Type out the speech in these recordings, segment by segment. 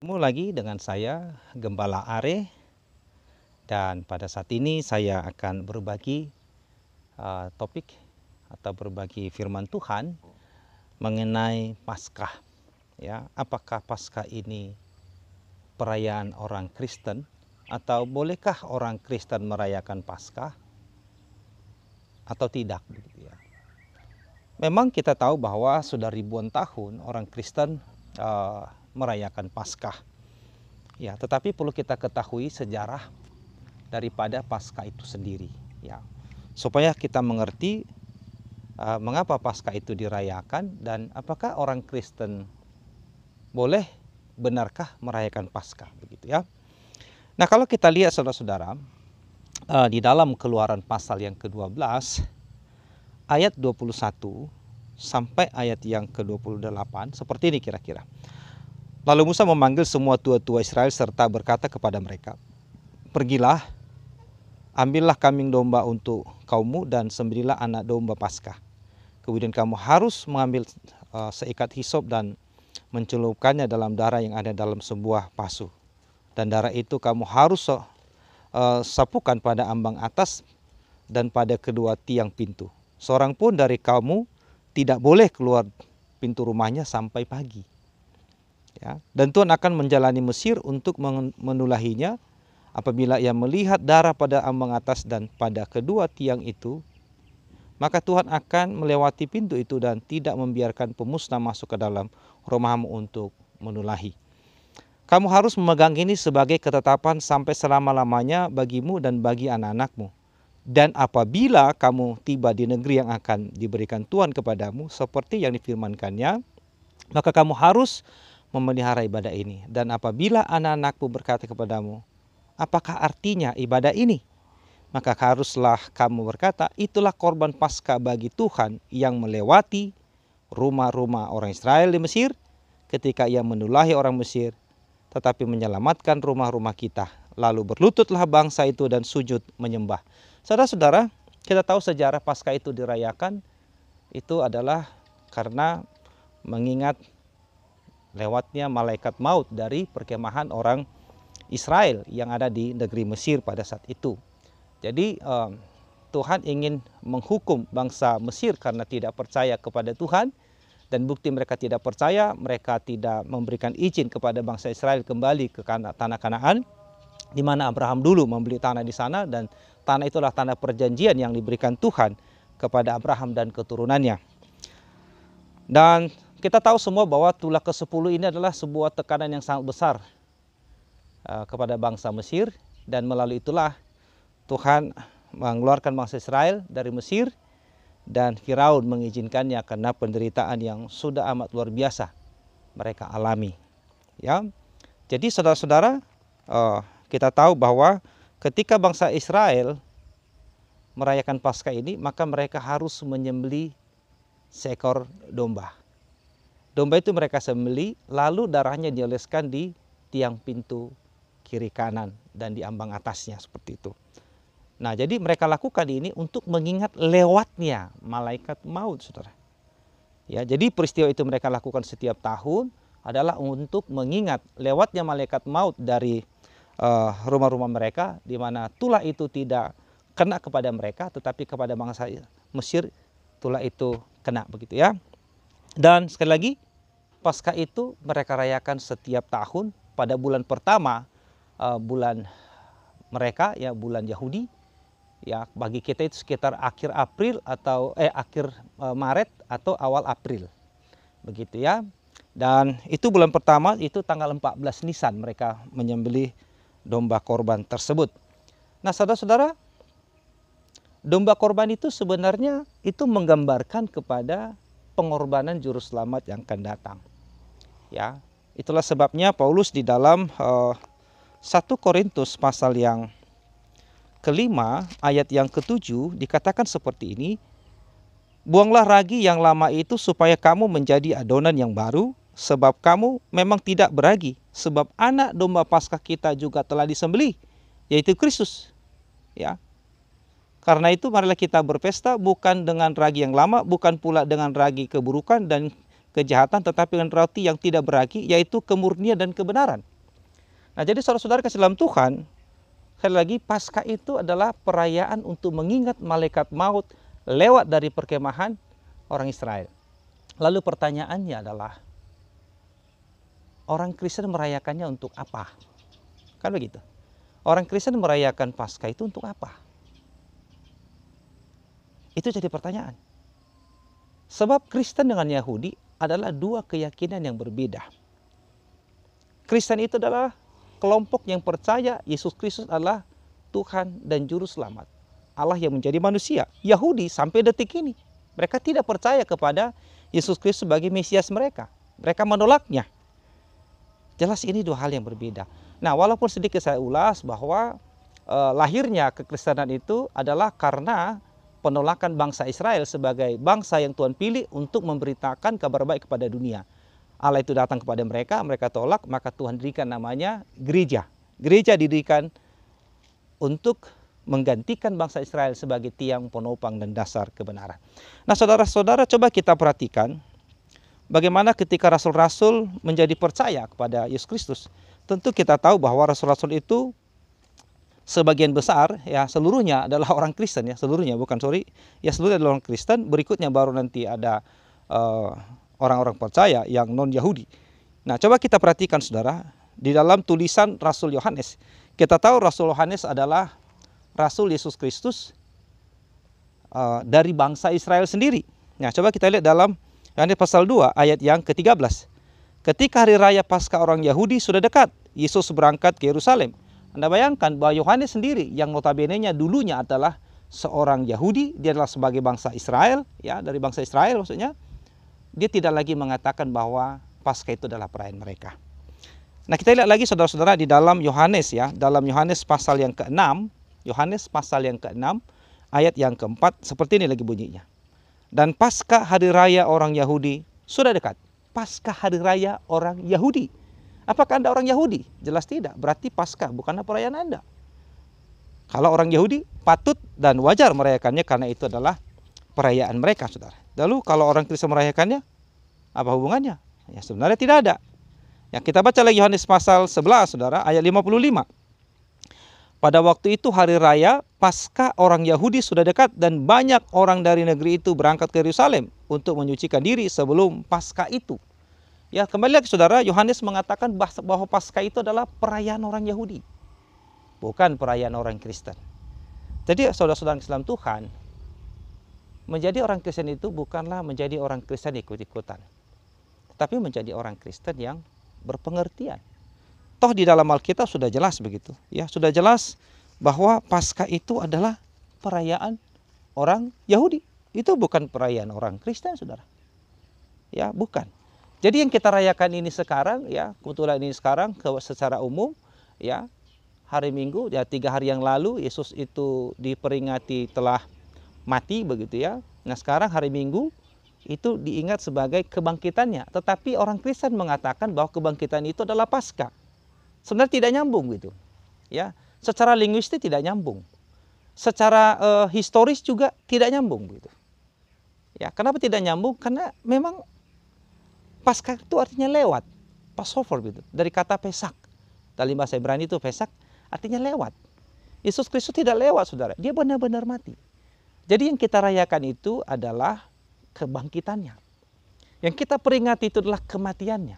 Ketemu lagi dengan saya, Gembala Are, dan pada saat ini saya akan berbagi topik atau berbagi firman Tuhan mengenai Paskah. Ya, apakah Paskah ini perayaan orang Kristen atau bolehkah orang Kristen merayakan Paskah atau tidak? Begitu ya. Memang kita tahu bahwa sudah ribuan tahun orang Kristen merayakan Paskah. Ya, tetapi perlu kita ketahui sejarah daripada Paskah itu sendiri, ya, supaya kita mengerti mengapa Paskah itu dirayakan dan apakah orang Kristen boleh benarkah merayakan Paskah, begitu ya. Nah, kalau kita lihat saudara-saudara di dalam Keluaran pasal yang ke-12 ayat 21 sampai ayat yang ke-28 seperti ini kira-kira. Lalu Musa memanggil semua tua-tua Israel serta berkata kepada mereka, "Pergilah, ambillah kambing domba untuk kaummu dan sembelilah anak domba Paskah. Kemudian kamu harus mengambil seikat hisop dan mencelupkannya dalam darah yang ada dalam sebuah pasu. Dan darah itu kamu harus sapukan pada ambang atas dan pada kedua tiang pintu. Seorang pun dari kamu tidak boleh keluar pintu rumahnya sampai pagi. Ya, dan Tuhan akan menjalani Mesir untuk menulahinya. Apabila ia melihat darah pada ambang atas dan pada kedua tiang itu, maka Tuhan akan melewati pintu itu dan tidak membiarkan pemusnah masuk ke dalam rumahmu untuk menulahi. Kamu harus memegang ini sebagai ketetapan sampai selama-lamanya bagimu dan bagi anak-anakmu. Dan apabila kamu tiba di negeri yang akan diberikan Tuhan kepadamu seperti yang difirmankannya, maka kamu harus memelihara ibadah ini. Dan apabila anak-anakmu berkata kepadamu, apakah artinya ibadah ini? Maka haruslah kamu berkata, itulah korban Paskah bagi Tuhan yang melewati rumah-rumah orang Israel di Mesir ketika ia menulahi orang Mesir, tetapi menyelamatkan rumah-rumah kita. Lalu berlututlah bangsa itu dan sujud menyembah. Saudara-saudara, kita tahu sejarah Paskah itu dirayakan, itu adalah karena mengingat lewatnya malaikat maut dari perkemahan orang Israel yang ada di negeri Mesir pada saat itu. Jadi Tuhan ingin menghukum bangsa Mesir karena tidak percaya kepada Tuhan, dan bukti mereka tidak percaya, mereka tidak memberikan izin kepada bangsa Israel kembali ke tanah Kanaan, di mana Abraham dulu membeli tanah di sana, dan tanah itulah tanah perjanjian yang diberikan Tuhan kepada Abraham dan keturunannya. Dan kita tahu semua bahwa tulah ke-10 ini adalah sebuah tekanan yang sangat besar kepada bangsa Mesir, dan melalui itulah Tuhan mengeluarkan bangsa Israel dari Mesir, dan Firaun mengizinkannya karena penderitaan yang sudah amat luar biasa mereka alami. Ya, jadi saudara-saudara, kita tahu bahwa ketika bangsa Israel merayakan Paskah ini, maka mereka harus menyembelih seekor domba. Domba itu mereka sembelih, lalu darahnya dioleskan di tiang pintu kiri kanan dan di ambang atasnya, seperti itu. Nah, jadi mereka lakukan ini untuk mengingat lewatnya malaikat maut, saudara. Ya, jadi peristiwa itu mereka lakukan setiap tahun adalah untuk mengingat lewatnya malaikat maut dari rumah-rumah mereka, di mana tulah itu tidak kena kepada mereka, tetapi kepada bangsa Mesir tulah itu kena, begitu ya. Dan sekali lagi, Paskah itu mereka rayakan setiap tahun pada bulan pertama, bulan mereka, ya, bulan Yahudi. Ya, bagi kita itu sekitar akhir April atau akhir Maret atau awal April, begitu ya. Dan itu bulan pertama, itu tanggal 14 Nisan mereka menyembelih domba korban tersebut. Nah, saudara-saudara, domba korban itu sebenarnya itu menggambarkan kepada pengorbanan juru selamat yang akan datang. Ya, itulah sebabnya Paulus di dalam 1 Korintus pasal yang kelima ayat yang ke-7 dikatakan seperti ini, buanglah ragi yang lama itu supaya kamu menjadi adonan yang baru, sebab kamu memang tidak beragi, sebab anak domba Paskah kita juga telah disembelih, yaitu Kristus. Ya, karena itu marilah kita berpesta bukan dengan ragi yang lama, bukan pula dengan ragi keburukan dan kejahatan, tetapi dengan roti yang tidak beragi, yaitu kemurnian dan kebenaran. Nah, jadi saudara-saudara kasih dalam Tuhan, sekali lagi Paskah itu adalah perayaan untuk mengingat malaikat maut lewat dari perkemahan orang Israel. Lalu pertanyaannya adalah, orang Kristen merayakannya untuk apa? Kan begitu. Orang Kristen merayakan Paskah itu untuk apa? Itu jadi pertanyaan. Sebab Kristen dengan Yahudi adalah dua keyakinan yang berbeda. Kristen itu adalah kelompok yang percaya Yesus Kristus adalah Tuhan dan Juru Selamat, Allah yang menjadi manusia. Yahudi sampai detik ini, mereka tidak percaya kepada Yesus Kristus sebagai Mesias mereka. Mereka menolaknya. Jelas ini dua hal yang berbeda. Nah, walaupun sedikit saya ulas bahwa lahirnya kekristenan itu adalah karena penolakan bangsa Israel sebagai bangsa yang Tuhan pilih untuk memberitakan kabar baik kepada dunia. Allah itu datang kepada mereka, mereka tolak, maka Tuhan dirikan namanya gereja. Gereja didirikan untuk menggantikan bangsa Israel sebagai tiang penopang dan dasar kebenaran. Nah, saudara-saudara, coba kita perhatikan bagaimana ketika rasul-rasul menjadi percaya kepada Yesus Kristus. Tentu kita tahu bahwa rasul-rasul itu sebagian besar, ya seluruhnya adalah orang Kristen, ya seluruhnya, ya seluruhnya adalah orang Kristen. Berikutnya baru nanti ada orang-orang percaya yang non Yahudi. Nah, coba kita perhatikan saudara, di dalam tulisan Rasul Yohanes, kita tahu Rasul Yohanes adalah Rasul Yesus Kristus dari bangsa Israel sendiri. Nah, coba kita lihat dalam Yohanes pasal 2 ayat yang ke-13. Ketika hari raya Paskah orang Yahudi sudah dekat, Yesus berangkat ke Yerusalem. Anda bayangkan bahwa Yohanes sendiri yang notabene-nya dulunya adalah seorang Yahudi, dia adalah sebagai bangsa Israel, ya dari bangsa Israel maksudnya. Dia tidak lagi mengatakan bahwa Paskah itu adalah perayaan mereka. Nah, kita lihat lagi saudara-saudara di dalam Yohanes, ya, dalam Yohanes pasal yang ke-6, Yohanes pasal yang ke-6 ayat yang ke-4 seperti ini lagi bunyinya. Dan Paskah hari raya orang Yahudi sudah dekat. Paskah hari raya orang Yahudi. Apakah Anda orang Yahudi? Jelas tidak. Berarti Paskah bukanlah perayaan Anda. Kalau orang Yahudi patut dan wajar merayakannya karena itu adalah perayaan mereka, saudara. Lalu kalau orang Kristen merayakannya, apa hubungannya? Ya sebenarnya tidak ada. Ya, kita baca lagi Yohanes pasal 11, saudara, ayat 55. Pada waktu itu hari raya Paskah orang Yahudi sudah dekat dan banyak orang dari negeri itu berangkat ke Yerusalem untuk menyucikan diri sebelum Paskah itu. Ya, kembali lagi saudara, Yohanes mengatakan bahwa Paskah itu adalah perayaan orang Yahudi, bukan perayaan orang Kristen. Jadi saudara-saudara Islam Tuhan, menjadi orang Kristen itu bukanlah menjadi orang Kristen ikut-ikutan, tapi menjadi orang Kristen yang berpengertian. Toh di dalam Alkitab sudah jelas begitu, ya sudah jelas bahwa Paskah itu adalah perayaan orang Yahudi. Itu bukan perayaan orang Kristen, saudara. Ya, bukan. Jadi yang kita rayakan ini sekarang, ya kebetulan ini sekarang secara umum, ya hari Minggu, ya 3 hari yang lalu Yesus itu diperingati telah mati begitu ya. Nah sekarang hari Minggu itu diingat sebagai kebangkitannya. Tetapi orang Kristen mengatakan bahwa kebangkitan itu adalah Paskah. Sebenarnya tidak nyambung gitu. Ya, secara linguistik tidak nyambung. Secara historis juga tidak nyambung gitu. Ya, kenapa tidak nyambung? Karena memang Paskah itu artinya lewat, Passover gitu, dari kata Pesak. Dalam bahasa Ibrani itu Pesak artinya lewat. Yesus Kristus tidak lewat, saudara, dia benar-benar mati. Jadi yang kita rayakan itu adalah kebangkitannya. Yang kita peringati itu adalah kematiannya.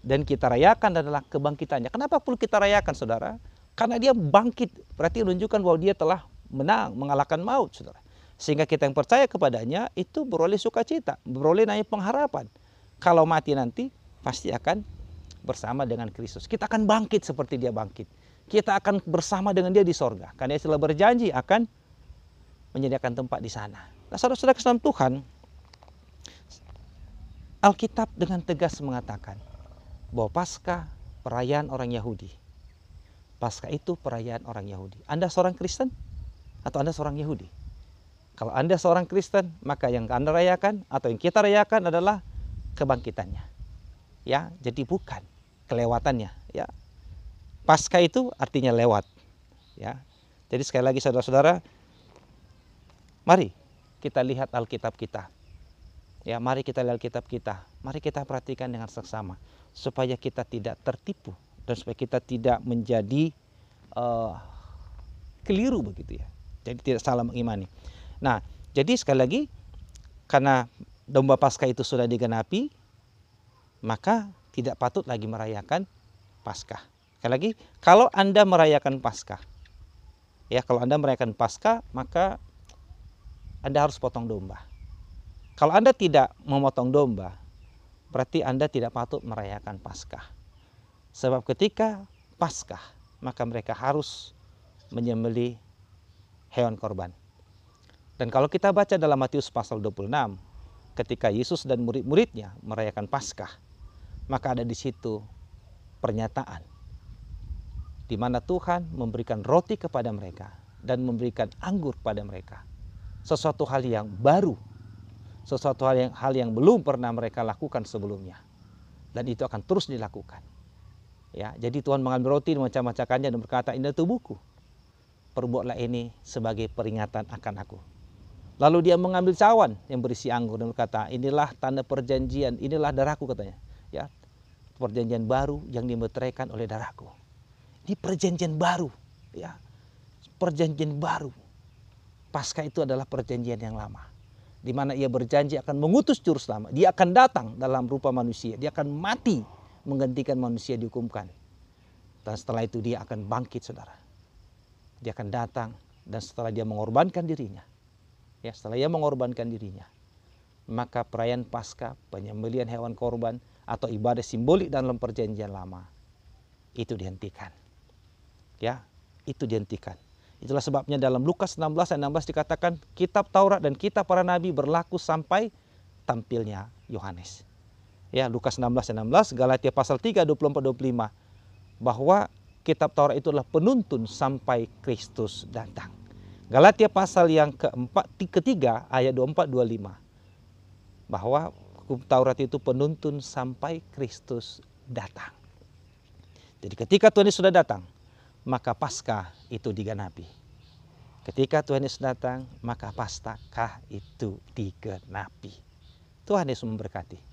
Dan kita rayakan adalah kebangkitannya. Kenapa perlu kita rayakan, saudara? Karena dia bangkit, berarti menunjukkan bahwa dia telah menang, mengalahkan maut, saudara. Sehingga kita yang percaya kepadanya itu beroleh sukacita, beroleh namanya pengharapan. Kalau mati nanti pasti akan bersama dengan Kristus. Kita akan bangkit seperti dia bangkit. Kita akan bersama dengan dia di sorga. Karena dia telah berjanji akan menyediakan tempat di sana. Nah, saudara-saudara Islam Tuhan, Alkitab dengan tegas mengatakan bahwa Paskah perayaan orang Yahudi. Paskah itu perayaan orang Yahudi. Anda seorang Kristen atau Anda seorang Yahudi? Kalau Anda seorang Kristen, maka yang Anda rayakan atau yang kita rayakan adalah kebangkitannya. Ya, jadi bukan kelewatannya, ya. Paskah itu artinya lewat, ya. Jadi sekali lagi saudara-saudara, mari kita lihat Alkitab kita. Ya, mari kita lihat Alkitab kita. Mari kita perhatikan dengan seksama supaya kita tidak tertipu dan supaya kita tidak menjadi keliru begitu ya. Jadi tidak salah mengimani. Nah, jadi sekali lagi karena domba Paskah itu sudah digenapi, maka tidak patut lagi merayakan Paskah. Sekali lagi, kalau Anda merayakan Paskah, ya kalau Anda merayakan Paskah, maka Anda harus potong domba. Kalau Anda tidak memotong domba, berarti Anda tidak patut merayakan Paskah. Sebab ketika Paskah, maka mereka harus menyembelih hewan korban. Dan kalau kita baca dalam Matius pasal 26, ketika Yesus dan murid-muridnya merayakan Paskah, maka ada di situ pernyataan di mana Tuhan memberikan roti kepada mereka dan memberikan anggur kepada mereka. Sesuatu hal yang baru, sesuatu hal yang belum pernah mereka lakukan sebelumnya, dan itu akan terus dilakukan. Ya, jadi Tuhan mengambil roti, memecah-mecahkannya dan berkata, "Ini tubuhku, perbuatlah ini sebagai peringatan akan aku." Lalu dia mengambil cawan yang berisi anggur dan berkata, "Inilah tanda perjanjian, inilah darahku," katanya. Ya, perjanjian baru yang dimeteraikan oleh darahku. Ini perjanjian baru, ya, perjanjian baru. Paskah itu adalah perjanjian yang lama, di mana ia berjanji akan mengutus juru selamat. Dia akan datang dalam rupa manusia, dia akan mati menggantikan manusia dihukumkan. Dan setelah itu dia akan bangkit, saudara. Dia akan datang dan setelah dia mengorbankan dirinya, ya, setelah ia mengorbankan dirinya, maka perayaan Paskah, penyembelihan hewan korban atau ibadah simbolik dalam perjanjian lama itu dihentikan. Ya, itu dihentikan. Itulah sebabnya dalam Lukas 16 ayat 16 dikatakan kitab Taurat dan kitab para nabi berlaku sampai tampilnya Yohanes. Ya, Lukas 16 ayat 16, Galatia pasal 3 24-25, bahwa kitab Taurat itu adalah penuntun sampai Kristus datang. Galatia pasal yang ketiga ayat 24-25, bahwa hukum Taurat itu penuntun sampai Kristus datang. Jadi ketika Tuhan Yesus sudah datang, maka Paskah itu digenapi. Ketika Tuhan Yesus datang, maka Paskah itu digenapi. Tuhan Yesus memberkati.